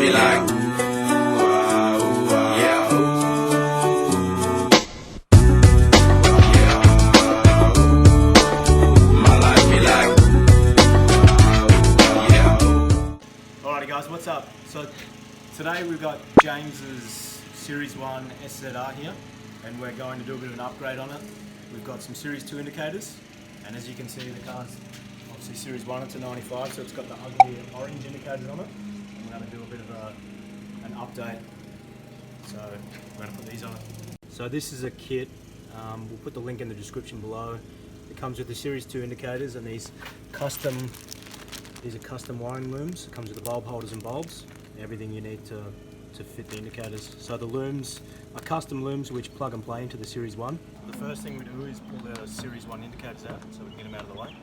me like, yeah. My life be like, yeah. Alrighty guys, what's up? So today we've got James's Series 1 SZR here, and we're going to do a bit of an upgrade on it. We've got some Series 2 indicators, and as you can see the car's obviously Series 1, it's a 95, so it's got the ugly orange indicators on it. And we're going to do a bit of an update, so we're going to put these on it. So this is a kit, we'll put the link in the description below. It comes with the Series 2 indicators and these are custom wiring looms. It comes with the bulb holders and bulbs, everything you need to fit the indicators. So the looms are custom looms which plug and play into the Series 1. The first thing we do is pull the Series 1 indicators out so we can get them out of the way.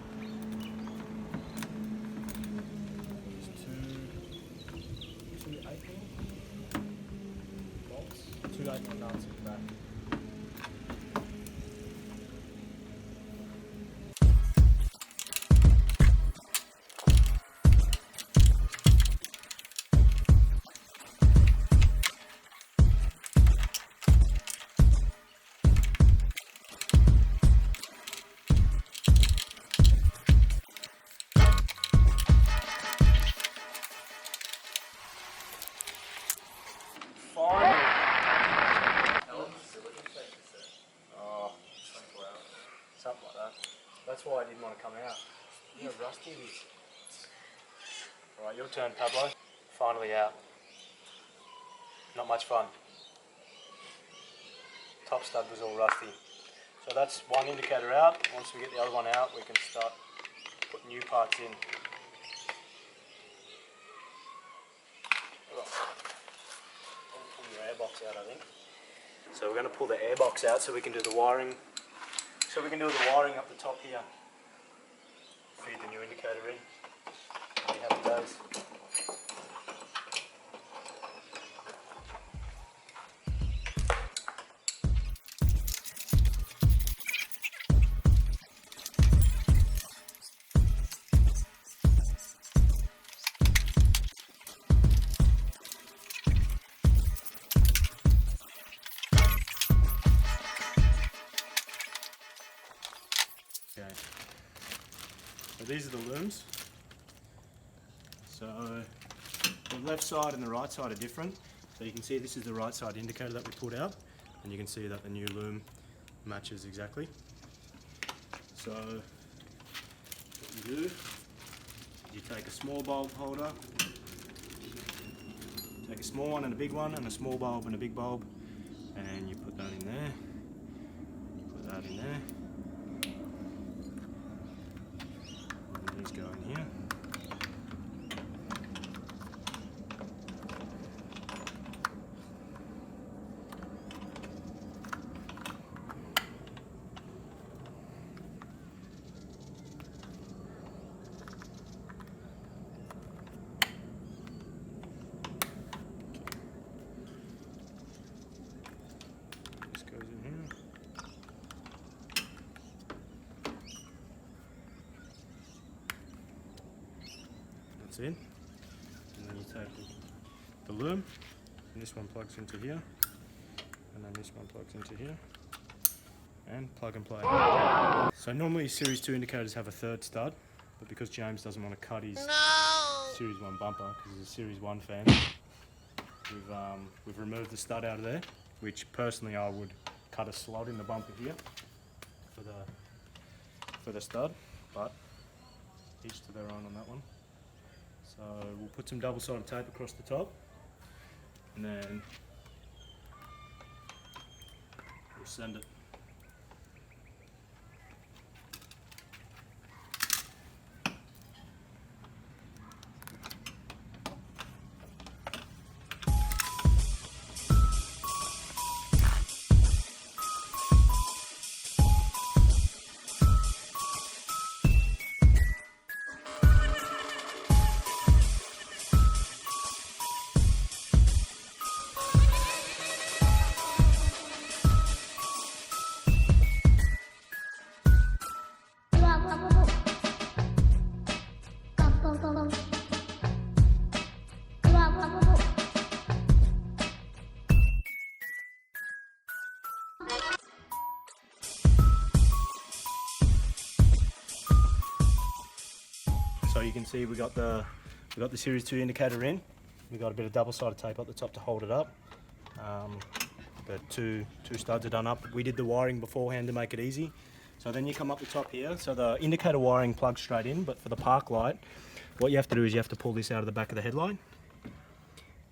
There's two 8mm bolts, two 8mm nuts at the back. Something like that. That's why I didn't want to come out. You know how rusty it is. Alright, your turn, Pablo. Finally out. Not much fun. Top stud was all rusty. So that's one indicator out. Once we get the other one out, we can start putting new parts in. Pull your airbox out, I think. So we're going to pull the airbox out so we can do the wiring. So we can do the wiring up the top here. Feed the new indicator in. See how it goes. Okay. So these are the looms. So the left side and the right side are different. So you can see this is the right side indicator that we pulled out, and you can see that the new loom matches exactly. So what you do, you take a small bulb holder, take a small one and a big one, and a small bulb and a big bulb, and you put that in there, you put that in there. These go in here. This goes in here. That's in, and then you take the loom, and this one plugs into here, and then this one plugs into here, and plug and play. So normally Series 2 indicators have a third stud, but because James doesn't want to cut his Series 1 bumper, because he's a Series 1 fan, we've removed the stud out of there, which personally I would cut a slot in the bumper here for the stud, but each to their own on that one. So we'll put some double-sided tape across the top, and then we'll send it. So you can see we got the Series 2 indicator in. We got a bit of double-sided tape up the top to hold it up. The two studs are done up. We did the wiring beforehand to make it easy. So then you come up the top here. So the indicator wiring plugs straight in, but for the park light, what you have to do is you have to pull this out of the back of the headlight,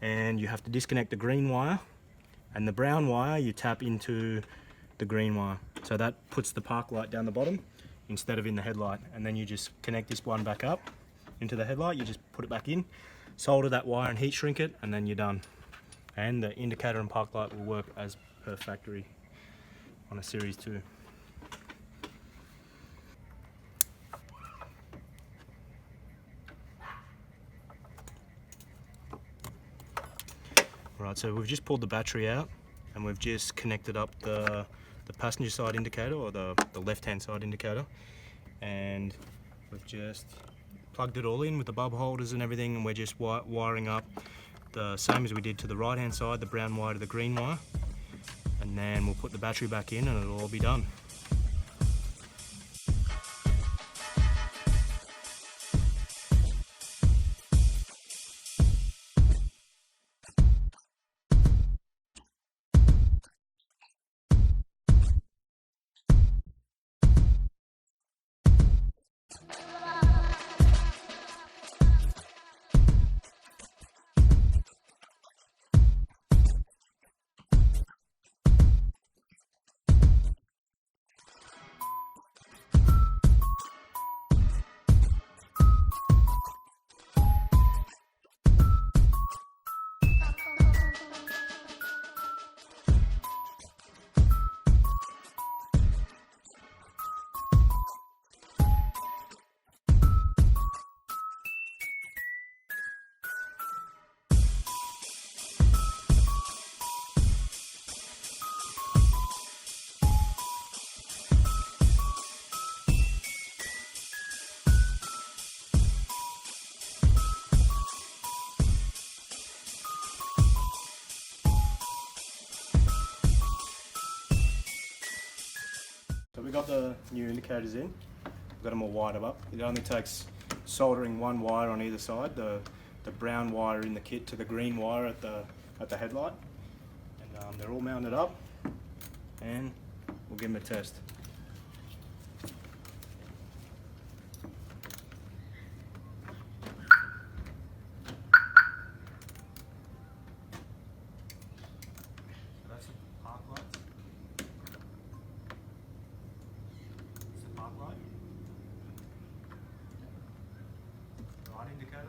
and you have to disconnect the green wire, and the brown wire you tap into the green wire. So that puts the park light down the bottom instead of in the headlight, and then you just connect this one back up into the headlight. You just put it back in, solder that wire and heat shrink it, and then you're done. And the indicator and park light will work as per factory on a Series 2. Right, so we've just pulled the battery out, and we've just connected up the passenger side indicator, or the left-hand side indicator, and we've just plugged it all in with the bulb holders and everything, and we're just wiring up the same as we did to the right-hand side, the brown wire to the green wire, and then we'll put the battery back in and it'll all be done. So we got the new indicators in. We've got them all wired up. It only takes soldering one wire on either side, the brown wire in the kit to the green wire at the headlight, and they're all mounted up, and we'll give them a test. So that's the park light. Park light, right indicator,